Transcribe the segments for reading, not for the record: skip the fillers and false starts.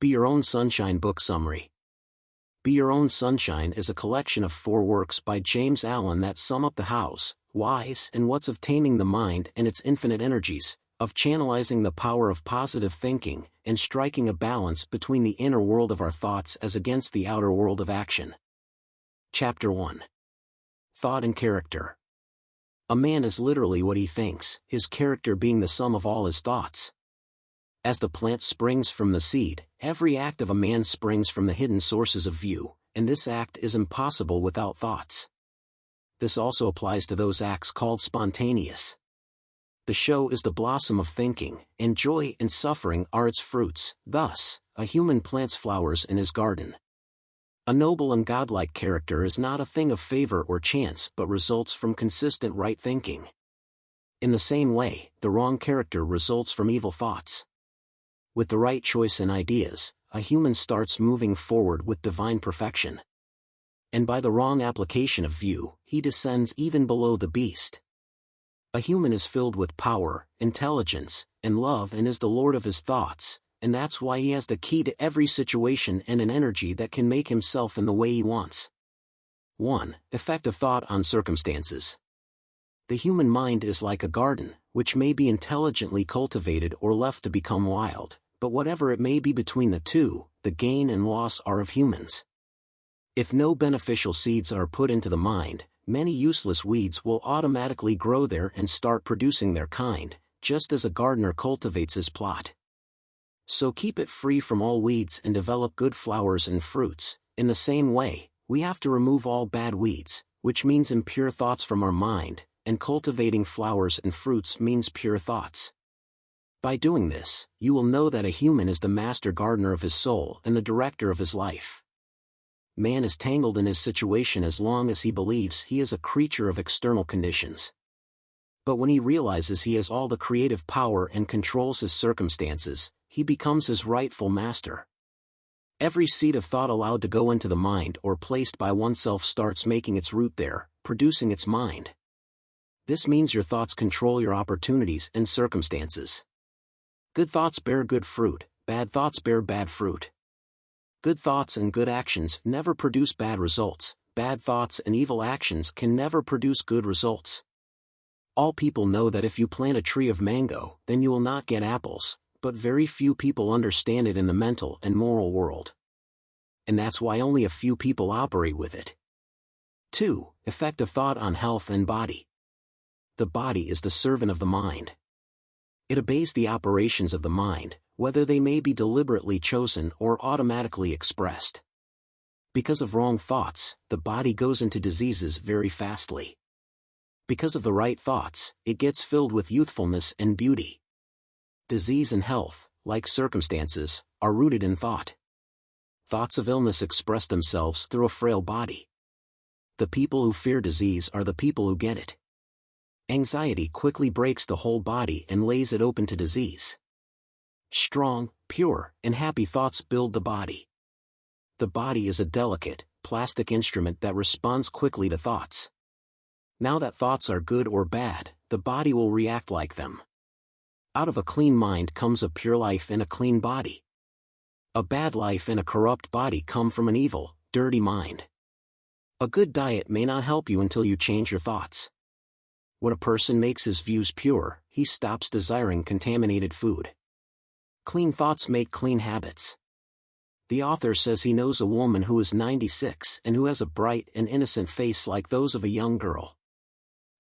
Be Your Own Sunshine Book Summary. Be Your Own Sunshine is a collection of 4 works by James Allen that sum up the hows, whys and whats of taming the mind and its infinite energies, of channelizing the power of positive thinking, and striking a balance between the inner world of our thoughts as against the outer world of action. Chapter 1. Thought and Character. A man is literally what he thinks, his character being the sum of all his thoughts. As the plant springs from the seed, every act of a man springs from the hidden sources of view, and this act is impossible without thoughts. This also applies to those acts called spontaneous. The show is the blossom of thinking, and joy and suffering are its fruits. Thus, a human plants flowers in his garden. A noble and godlike character is not a thing of favor or chance but results from consistent right thinking. In the same way, the wrong character results from evil thoughts. With the right choice and ideas, a human starts moving forward with divine perfection. And by the wrong application of view, he descends even below the beast. A human is filled with power, intelligence, and love and is the lord of his thoughts, and that's why he has the key to every situation and an energy that can make himself in the way he wants. 1. Effect of thought on circumstances. The human mind is like a garden, which may be intelligently cultivated or left to become wild, but whatever it may be between the two, the gain and loss are of humans. If no beneficial seeds are put into the mind, many useless weeds will automatically grow there and start producing their kind, just as a gardener cultivates his plot. So keep it free from all weeds and develop good flowers and fruits. In the same way, we have to remove all bad weeds, which means impure thoughts from our mind, and cultivating flowers and fruits means pure thoughts. By doing this, you will know that a human is the master gardener of his soul and the director of his life. Man is tangled in his situation as long as he believes he is a creature of external conditions. But when he realizes he has all the creative power and controls his circumstances, he becomes his rightful master. Every seed of thought allowed to go into the mind or placed by oneself starts making its root there, producing its mind. This means your thoughts control your opportunities and circumstances. Good thoughts bear good fruit, bad thoughts bear bad fruit. Good thoughts and good actions never produce bad results, bad thoughts and evil actions can never produce good results. All people know that if you plant a tree of mango, then you will not get apples, but very few people understand it in the mental and moral world. And that's why only a few people operate with it. 2. Effect of thought on health and body. The body is the servant of the mind. It obeys the operations of the mind, whether they may be deliberately chosen or automatically expressed. Because of wrong thoughts, the body goes into diseases very fastly. Because of the right thoughts, it gets filled with youthfulness and beauty. Disease and health, like circumstances, are rooted in thought. Thoughts of illness express themselves through a frail body. The people who fear disease are the people who get it. Anxiety quickly breaks the whole body and lays it open to disease. Strong, pure, and happy thoughts build the body. The body is a delicate, plastic instrument that responds quickly to thoughts. Now that thoughts are good or bad, the body will react like them. Out of a clean mind comes a pure life and a clean body. A bad life and a corrupt body come from an evil, dirty mind. A good diet may not help you until you change your thoughts. When a person makes his views pure, he stops desiring contaminated food. Clean thoughts make clean habits. The author says he knows a woman who is 96 and who has a bright and innocent face like those of a young girl.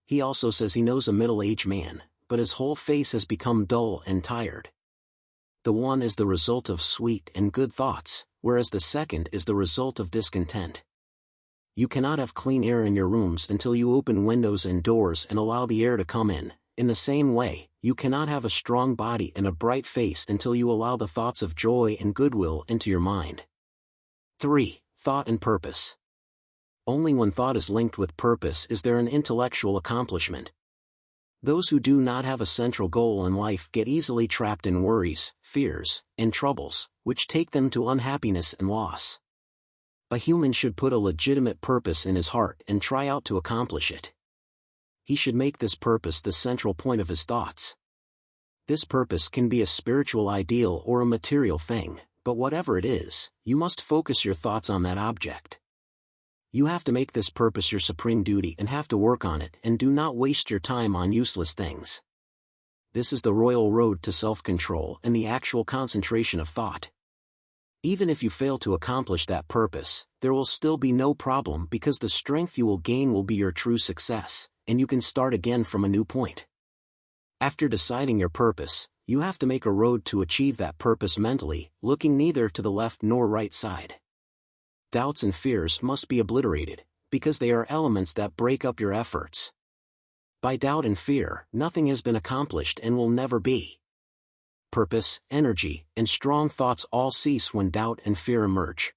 He also says he knows a middle-aged man, but his whole face has become dull and tired. The one is the result of sweet and good thoughts, whereas the second is the result of discontent. You cannot have clean air in your rooms until you open windows and doors and allow the air to come in. In the same way, you cannot have a strong body and a bright face until you allow the thoughts of joy and goodwill into your mind. 3. Thought and purpose. Only when thought is linked with purpose is there an intellectual accomplishment. Those who do not have a central goal in life get easily trapped in worries, fears, and troubles, which take them to unhappiness and loss. A human should put a legitimate purpose in his heart and try out to accomplish it. He should make this purpose the central point of his thoughts. This purpose can be a spiritual ideal or a material thing, But whatever it is, you must focus your thoughts on that object. You have to make this purpose your supreme duty and have to work on it, and do not waste your time on useless things. This is the royal road to self-control and the actual concentration of thought. Even if you fail to accomplish that purpose, there will still be no problem because the strength you will gain will be your true success, and you can start again from a new point. After deciding your purpose, you have to make a road to achieve that purpose mentally, looking neither to the left nor right side. Doubts and fears must be obliterated, because they are elements that break up your efforts. By doubt and fear, nothing has been accomplished and will never be. Purpose, energy, and strong thoughts all cease when doubt and fear emerge.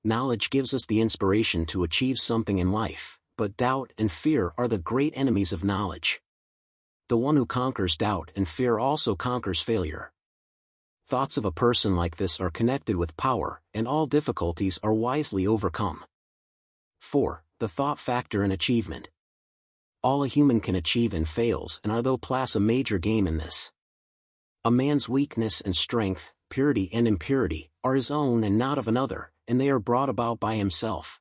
Knowledge gives us the inspiration to achieve something in life, but doubt and fear are the great enemies of knowledge. The one who conquers doubt and fear also conquers failure. Thoughts of a person like this are connected with power, and all difficulties are wisely overcome. 4. The thought factor in achievement. All a human can achieve and fails and are though plays a major game in this. A man's weakness and strength, purity and impurity, are his own and not of another, and they are brought about by himself.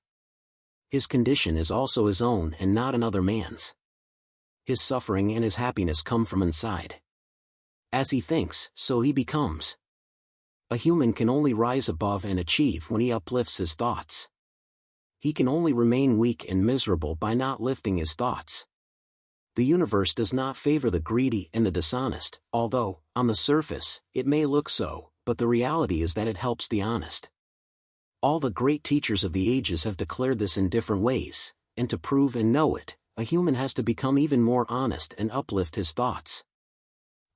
His condition is also his own and not another man's. His suffering and his happiness come from inside. As he thinks, so he becomes. A human can only rise above and achieve when he uplifts his thoughts. He can only remain weak and miserable by not lifting his thoughts. The universe does not favor the greedy and the dishonest, although, on the surface, it may look so, but the reality is that it helps the honest. All the great teachers of the ages have declared this in different ways, and to prove and know it, a human has to become even more honest and uplift his thoughts.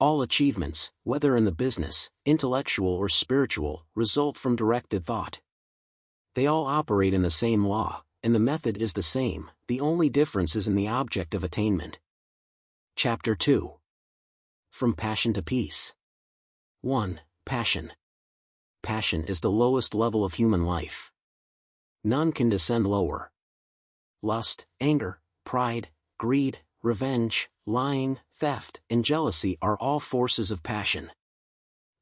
All achievements, whether in the business, intellectual or spiritual, result from directed thought. They all operate in the same law, and the method is the same, the only difference is in the object of attainment. Chapter 2. From Passion to Peace. 1. Passion. Passion is the lowest level of human life. None can descend lower. Lust, anger, pride, greed, revenge, lying, theft, and jealousy are all forces of passion.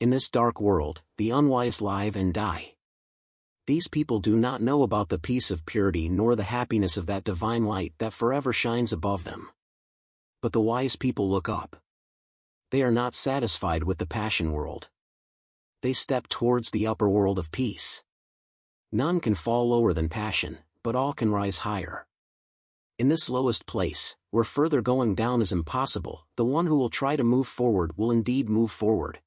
In this dark world, the unwise live and die. These people do not know about the peace of purity nor the happiness of that divine light that forever shines above them. But the wise people look up. They are not satisfied with the passion world. They step towards the upper world of peace. None can fall lower than passion, but all can rise higher. In this lowest place, where further going down is impossible, the one who will try to move forward will indeed move forward.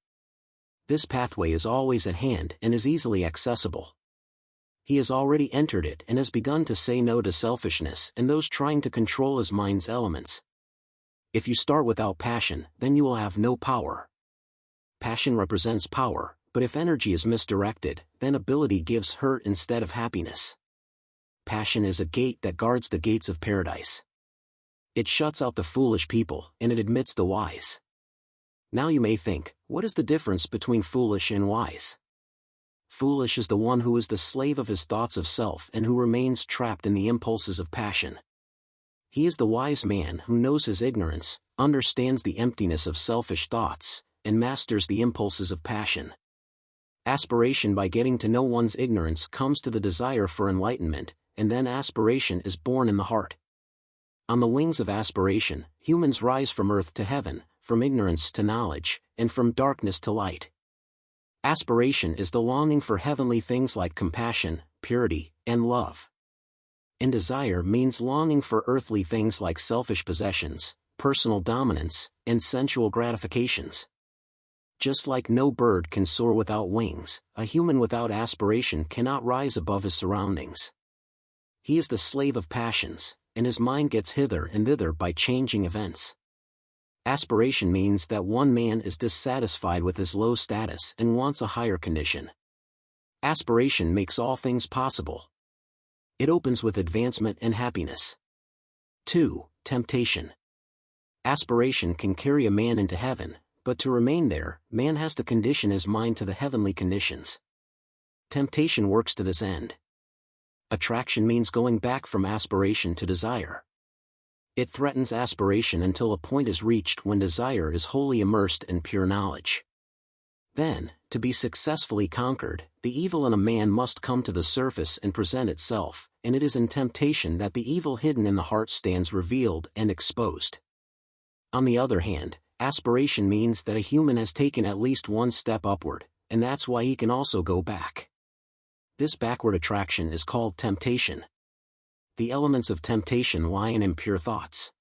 This pathway is always at hand and is easily accessible. He has already entered it and has begun to say no to selfishness and those trying to control his mind's elements. If you start without passion, then you will have no power. Passion represents power, but if energy is misdirected, then ability gives hurt instead of happiness. Passion is a gate that guards the gates of paradise. It shuts out the foolish people, and it admits the wise. Now you may think, what is the difference between foolish and wise? Foolish is the one who is the slave of his thoughts of self and who remains trapped in the impulses of passion. He is the wise man who knows his ignorance, understands the emptiness of selfish thoughts, and masters the impulses of passion. Aspiration by getting to know one's ignorance comes to the desire for enlightenment, and then aspiration is born in the heart. On the wings of aspiration, humans rise from earth to heaven, from ignorance to knowledge, and from darkness to light. Aspiration is the longing for heavenly things like compassion, purity, and love. And desire means longing for earthly things like selfish possessions, personal dominance, and sensual gratifications. Just like no bird can soar without wings, a human without aspiration cannot rise above his surroundings. He is the slave of passions, and his mind gets hither and thither by changing events. Aspiration means that one man is dissatisfied with his low status and wants a higher condition. Aspiration makes all things possible. It opens with advancement and happiness. 2. Temptation. Aspiration can carry a man into heaven, but to remain there, man has to condition his mind to the heavenly conditions. Temptation works to this end. Attraction means going back from aspiration to desire. It threatens aspiration until a point is reached when desire is wholly immersed in pure knowledge. Then, To be successfully conquered, the evil in a man must come to the surface and present itself, and it is in temptation that the evil hidden in the heart stands revealed and exposed. On the other hand, aspiration means that a human has taken at least one step upward, and that's why he can also go back. This backward attraction is called temptation. The elements of temptation lie in impure thoughts.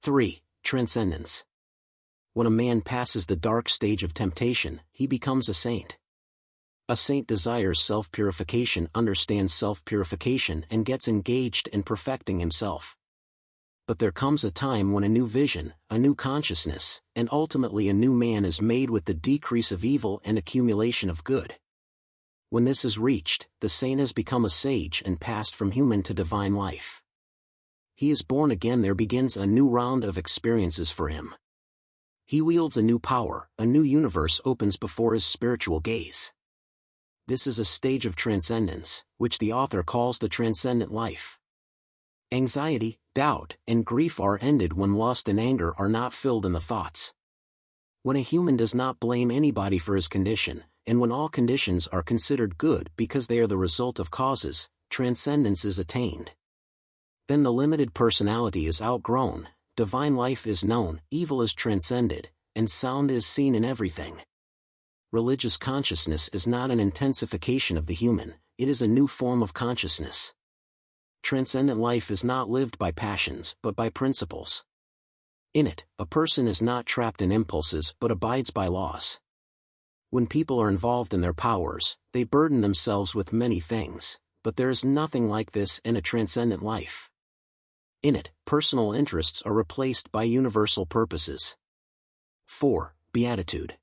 3. Transcendence. When a man passes the dark stage of temptation, he becomes a saint. A saint desires self-purification, understands self-purification, and gets engaged in perfecting himself. But there comes a time when a new vision, a new consciousness, and ultimately a new man is made with the decrease of evil and accumulation of good. When this is reached, the saint has become a sage and passed from human to divine life. He is born again. There begins a new round of experiences for him. He wields a new power, a new universe opens before his spiritual gaze. This is a stage of transcendence, which the author calls the transcendent life. Anxiety, doubt, and grief are ended when lust and anger are not filled in the thoughts. When a human does not blame anybody for his condition, and when all conditions are considered good because they are the result of causes, transcendence is attained. Then the limited personality is outgrown, divine life is known, evil is transcended, and sound is seen in everything. Religious consciousness is not an intensification of the human, it is a new form of consciousness. Transcendent life is not lived by passions but by principles. In it, a person is not trapped in impulses but abides by laws. When people are involved in their powers, they burden themselves with many things, but there is nothing like this in a transcendent life. In it, personal interests are replaced by universal purposes. 4. Beatitude.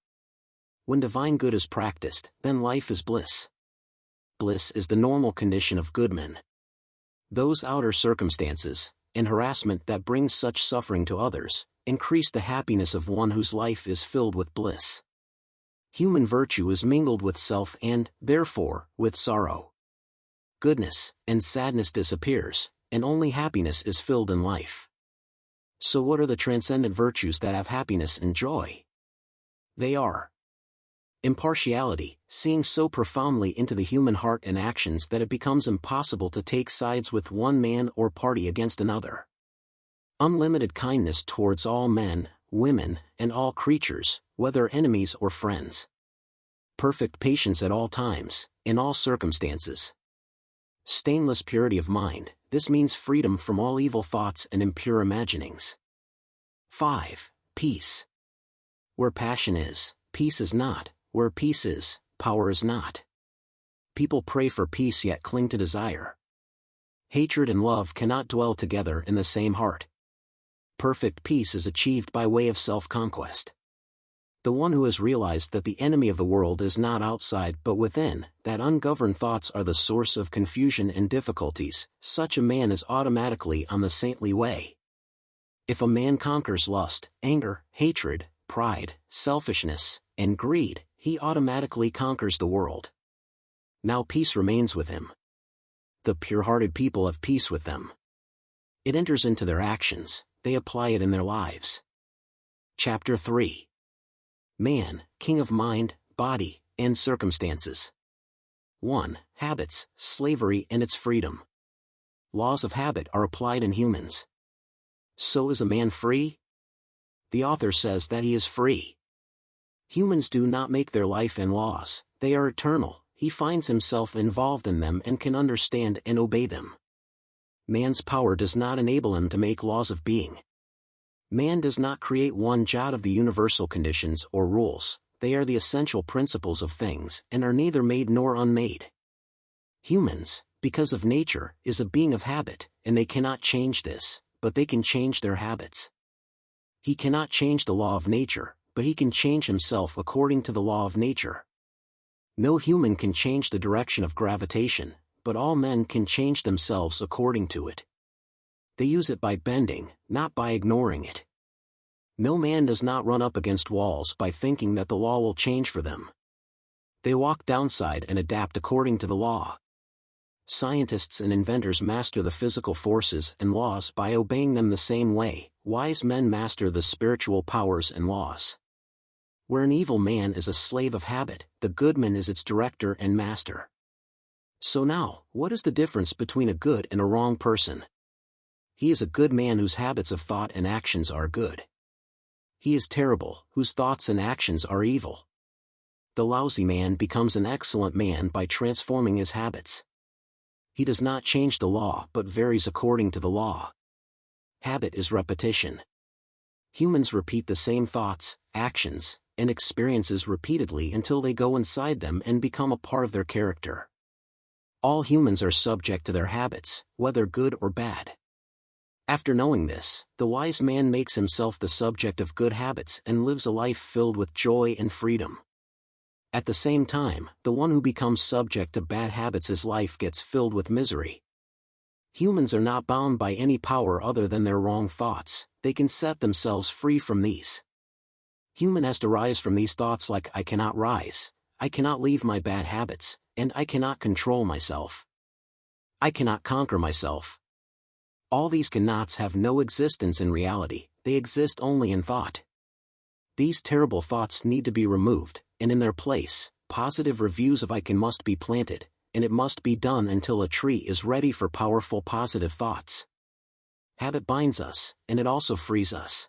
When divine good is practiced, then life is bliss. Bliss is the normal condition of good men. Those outer circumstances, and harassment that brings such suffering to others, increase the happiness of one whose life is filled with bliss. Human virtue is mingled with self and, therefore, with sorrow. Goodness and sadness disappears, and only happiness is filled in life. So what are the transcendent virtues that have happiness and joy? They are impartiality, seeing so profoundly into the human heart and actions that it becomes impossible to take sides with one man or party against another. Unlimited kindness towards all men, women, and all creatures, whether enemies or friends. Perfect patience at all times, in all circumstances. Stainless purity of mind, this means freedom from all evil thoughts and impure imaginings. 5. Peace. Where passion is, peace is not, where peace is, power is not. People pray for peace yet cling to desire. Hatred and love cannot dwell together in the same heart. Perfect peace is achieved by way of self-conquest. The one who has realized that the enemy of the world is not outside but within, that ungoverned thoughts are the source of confusion and difficulties, such a man is automatically on the saintly way. If a man conquers lust, anger, hatred, pride, selfishness, and greed, he automatically conquers the world. Now peace remains with him. The pure-hearted people have peace with them. It enters into their actions, they apply it in their lives. Chapter 3. Man, king of mind, body, and circumstances. 1. Habits, slavery and its freedom. Laws of habit are applied in humans. So is a man free? The author says that he is free. Humans do not make their life and laws, they are eternal, he finds himself involved in them and can understand and obey them. Man's power does not enable him to make laws of being. Man does not create one jot of the universal conditions or rules, they are the essential principles of things and are neither made nor unmade. Humans, because of nature, is a being of habit, and they cannot change this, but they can change their habits. He cannot change the law of nature, but he can change himself according to the law of nature. No human can change the direction of gravitation, but all men can change themselves according to it. They use it by bending, not by ignoring it. No man does not run up against walls by thinking that the law will change for them. They walk downside and adapt according to the law. Scientists and inventors master the physical forces and laws by obeying them the same way, wise men master the spiritual powers and laws. Where an evil man is a slave of habit, the good man is its director and master. So now, what is the difference between a good and a wrong person? He is a good man whose habits of thought and actions are good. He is terrible, whose thoughts and actions are evil. The lousy man becomes an excellent man by transforming his habits. He does not change the law but varies according to the law. Habit is repetition. Humans repeat the same thoughts, actions, and experiences repeatedly until they go inside them and become a part of their character. All humans are subject to their habits, whether good or bad. After knowing this, the wise man makes himself the subject of good habits and lives a life filled with joy and freedom. At the same time, the one who becomes subject to bad habits, his life gets filled with misery. Humans are not bound by any power other than their wrong thoughts. They can set themselves free from these. Human has to rise from these thoughts like I cannot rise, I cannot leave my bad habits, and I cannot control myself. I cannot conquer myself. All these cannots have no existence in reality, they exist only in thought. These terrible thoughts need to be removed, and in their place, positive reviews of I can must be planted, and it must be done until a tree is ready for powerful positive thoughts. Habit binds us, and it also frees us.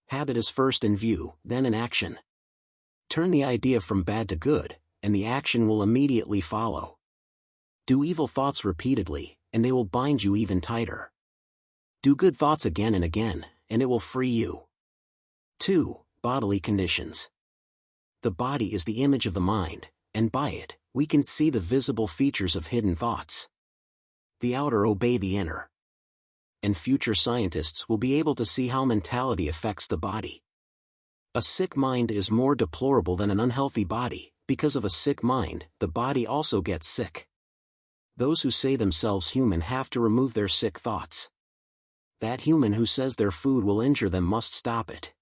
Habit is first in view, then in action. Turn the idea from bad to good, and the action will immediately follow. Do evil thoughts repeatedly, and they will bind you even tighter. Do good thoughts again and again, and it will free you. 2. Bodily conditions. The body is the image of the mind, and by it, we can see the visible features of hidden thoughts. The outer obey the inner. And future scientists will be able to see how mentality affects the body. A sick mind is more deplorable than an unhealthy body. Because of a sick mind, the body also gets sick. Those who say themselves human have to remove their sick thoughts. That human who says their food will injure them must stop it.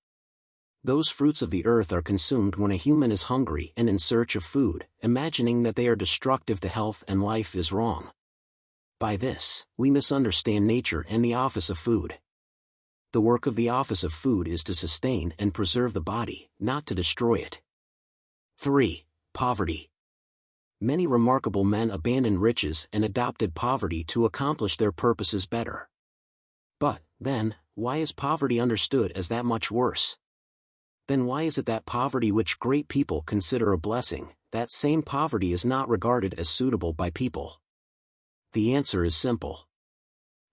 Those fruits of the earth are consumed when a human is hungry and in search of food, imagining that they are destructive to health and life is wrong. By this, we misunderstand nature and the office of food. The work of the office of food is to sustain and preserve the body, not to destroy it. 3. Poverty. Many remarkable men abandoned riches and adopted poverty to accomplish their purposes better. But, then, why is poverty understood as that much worse? Then why is it that poverty which great people consider a blessing, that same poverty is not regarded as suitable by people? The answer is simple.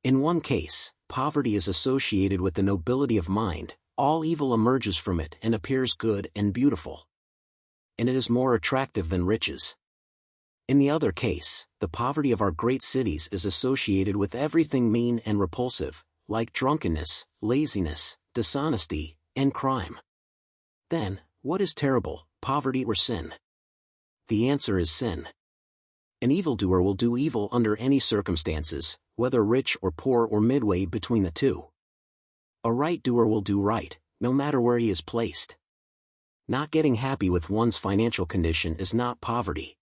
In one case, poverty is associated with the nobility of mind, all evil emerges from it and appears good and beautiful. And it is more attractive than riches. In the other case, the poverty of our great cities is associated with everything mean and repulsive, like drunkenness, laziness, dishonesty, and crime. Then, what is terrible, poverty or sin? The answer is sin. An evildoer will do evil under any circumstances, whether rich or poor or midway between the two. A right doer will do right, no matter where he is placed. Not getting happy with one's financial condition is not poverty.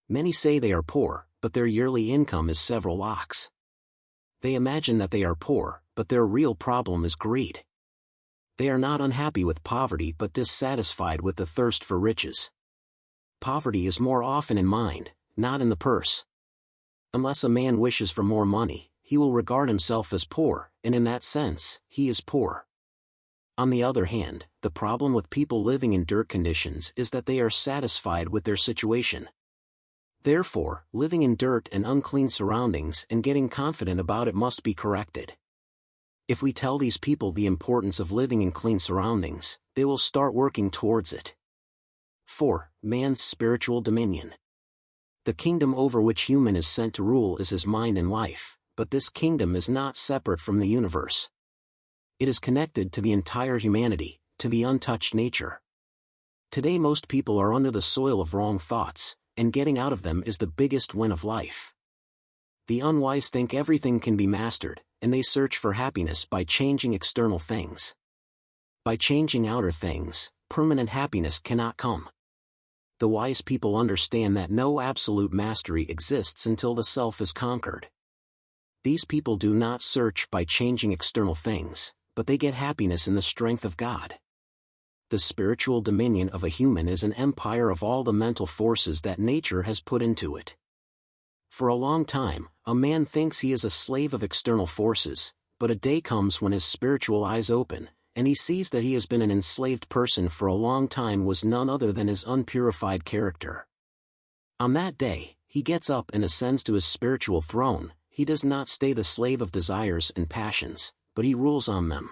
Many say they are poor, but their yearly income is several lakhs. They imagine that they are poor, but their real problem is greed. They are not unhappy with poverty but dissatisfied with the thirst for riches. Poverty is more often in mind, not in the purse. Unless a man wishes for more money, he will regard himself as poor, and in that sense, he is poor. On the other hand, the problem with people living in dirt conditions is that they are satisfied with their situation. Therefore, living in dirt and unclean surroundings and getting confident about it must be corrected. If we tell these people the importance of living in clean surroundings, they will start working towards it. 4. Man's spiritual dominion. The kingdom over which human is sent to rule is his mind and life, but this kingdom is not separate from the universe. It is connected to the entire humanity, to the untouched nature. Today most people are under the soil of wrong thoughts, and getting out of them is the biggest win of life. The unwise think everything can be mastered, and they search for happiness by changing external things. By changing outer things, permanent happiness cannot come. The wise people understand that no absolute mastery exists until the self is conquered. These people do not search by changing external things, but they get happiness in the strength of God. The spiritual dominion of a human is an empire of all the mental forces that nature has put into it. For a long time, a man thinks he is a slave of external forces, but a day comes when his spiritual eyes open, and he sees that he has been an enslaved person for a long time was none other than his unpurified character. On that day, he gets up and ascends to his spiritual throne. He does not stay the slave of desires and passions, but he rules on them.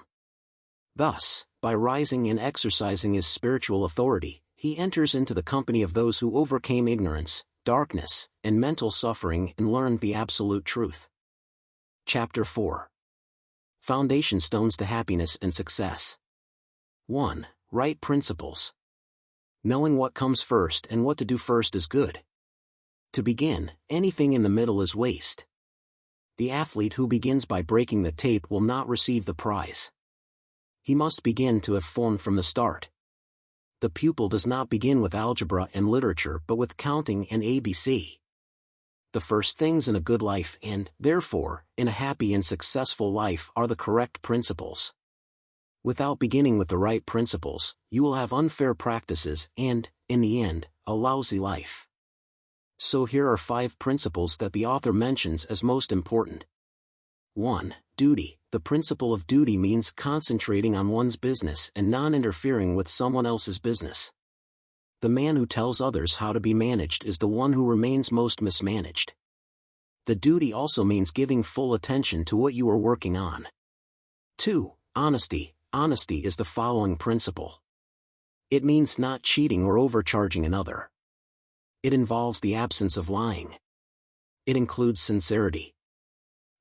Thus, by rising and exercising his spiritual authority, he enters into the company of those who overcame ignorance, darkness, and mental suffering and learned the absolute truth. Chapter 4. Foundation Stones to Happiness and Success. 1. Right Principles. Knowing what comes first and what to do first is good. To begin, anything in the middle is waste. The athlete who begins by breaking the tape will not receive the prize. He must begin to have formed from the start. The pupil does not begin with algebra and literature but with counting and ABC. The first things in a good life and, therefore, in a happy and successful life are the correct principles. Without beginning with the right principles, you will have unfair practices and, in the end, a lousy life. So here are 5 principles that the author mentions as most important. 1. Duty. The principle of duty means concentrating on one's business and non-interfering with someone else's business. The man who tells others how to be managed is the one who remains most mismanaged. The duty also means giving full attention to what you are working on. 2. Honesty. Honesty is the following principle. It means not cheating or overcharging another. It involves the absence of lying. It includes sincerity.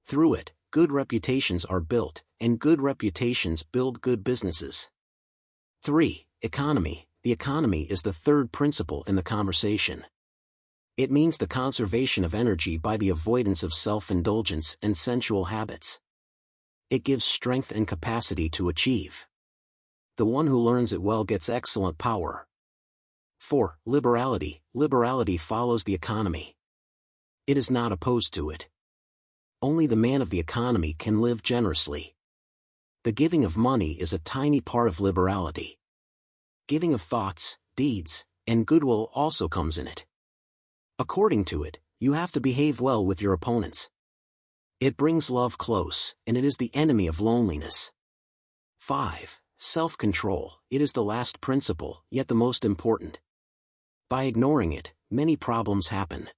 Through it, good reputations are built, and good reputations build good businesses. 3. Economy. The economy is the third principle in the conversation. It means the conservation of energy by the avoidance of self-indulgence and sensual habits. It gives strength and capacity to achieve. The one who learns it well gets excellent power. 4. Liberality. Liberality follows the economy. It is not opposed to it. Only the man of the economy can live generously. The giving of money is a tiny part of liberality. Giving of thoughts, deeds, and goodwill also comes in it. According to it, you have to behave well with your opponents. It brings love close, and it is the enemy of loneliness. 5. Self-control. It is the last principle, yet the most important. By ignoring it, many problems happen.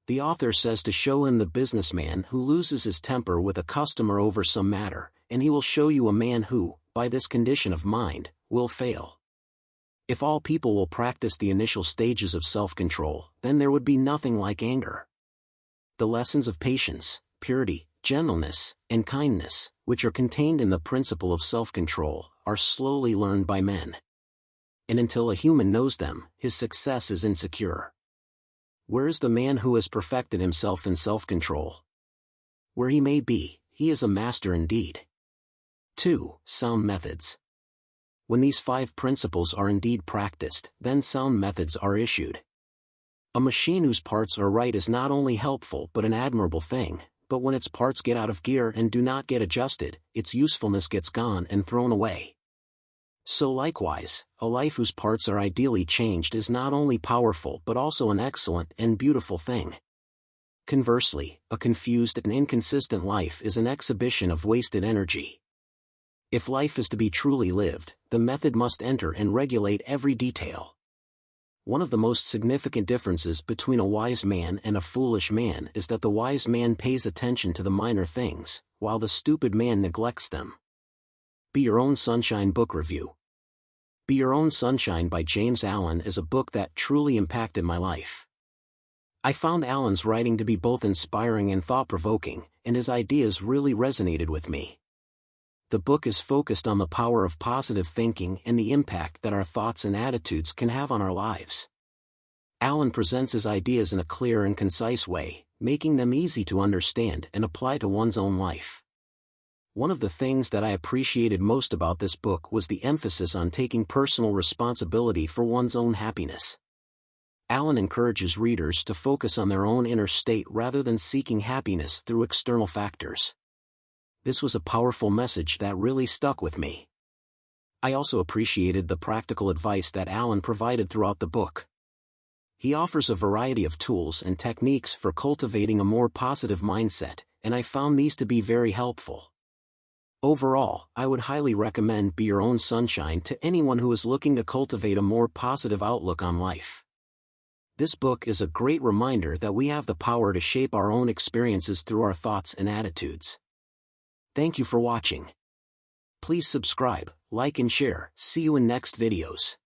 The author says to show him the businessman who loses his temper with a customer over some matter, and he will show you a man who, by this condition of mind, will fail. If all people will practice the initial stages of self-control, then there would be nothing like anger. The lessons of patience, purity, gentleness, and kindness, which are contained in the principle of self-control, are slowly learned by men. And until a human knows them, his success is insecure. Where is the man who has perfected himself in self-control? Where he may be, he is a master indeed. 2. Sound methods. When these 5 principles are indeed practiced, then sound methods are issued. A machine whose parts are right is not only helpful but an admirable thing, but when its parts get out of gear and do not get adjusted, its usefulness gets gone and thrown away. So likewise, a life whose parts are ideally changed is not only powerful but also an excellent and beautiful thing. Conversely, a confused and inconsistent life is an exhibition of wasted energy. If life is to be truly lived, the method must enter and regulate every detail. One of the most significant differences between a wise man and a foolish man is that the wise man pays attention to the minor things, while the stupid man neglects them. Be Your Own Sunshine Book Review. Be Your Own Sunshine by James Allen is a book that truly impacted my life. I found Allen's writing to be both inspiring and thought-provoking, and his ideas really resonated with me. The book is focused on the power of positive thinking and the impact that our thoughts and attitudes can have on our lives. Allen presents his ideas in a clear and concise way, making them easy to understand and apply to one's own life. One of the things that I appreciated most about this book was the emphasis on taking personal responsibility for one's own happiness. Allen encourages readers to focus on their own inner state rather than seeking happiness through external factors. This was a powerful message that really stuck with me. I also appreciated the practical advice that Alan provided throughout the book. He offers a variety of tools and techniques for cultivating a more positive mindset, and I found these to be very helpful. Overall, I would highly recommend Be Your Own Sunshine to anyone who is looking to cultivate a more positive outlook on life. This book is a great reminder that we have the power to shape our own experiences through our thoughts and attitudes. Thank you for watching. Please subscribe, like and share. See you in next videos.